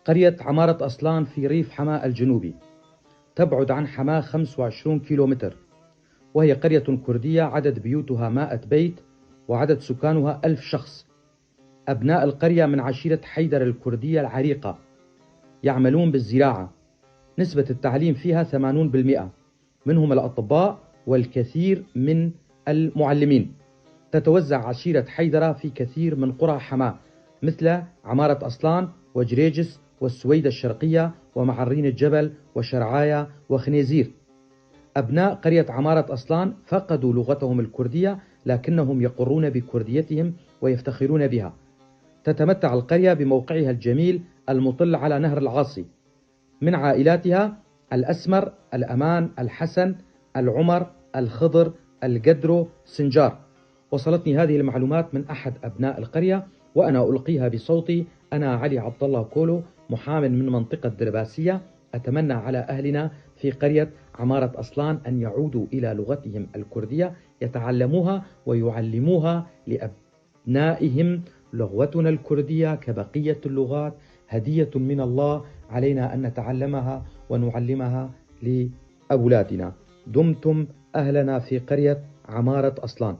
قرية عمارة أصلان في ريف حماة الجنوبي، تبعد عن حماة 25 كيلومتر، وهي قرية كردية عدد بيوتها 100 بيت وعدد سكانها 1000 شخص. أبناء القرية من عشيرة حيدر الكردية العريقة، يعملون بالزراعة. نسبة التعليم فيها 80%، منهم الأطباء والكثير من المعلمين. تتوزع عشيرة حيدرة في كثير من قرى حماة مثل عمارة أصلان وجريجس والسويدة الشرقية ومعرين الجبل وشرعايا وخنيزير. أبناء قرية عمارة أصلان فقدوا لغتهم الكردية، لكنهم يقرون بكرديتهم ويفتخرون بها. تتمتع القرية بموقعها الجميل المطل على نهر العاصي. من عائلاتها الأسمر، الأمان، الحسن، العمر، الخضر، القدرو، سنجار. وصلتني هذه المعلومات من أحد أبناء القرية، وأنا ألقيها بصوتي. أنا علي عبد الله كولو، محام من منطقة درباسية. أتمنى على أهلنا في قرية عمارة أصلان أن يعودوا إلى لغتهم الكردية، يتعلموها ويعلموها لأبنائهم. لغتنا الكردية كبقية اللغات هدية من الله، علينا أن نتعلمها ونعلمها لأولادنا. دمتم أهلنا في قرية عمارة أصلان.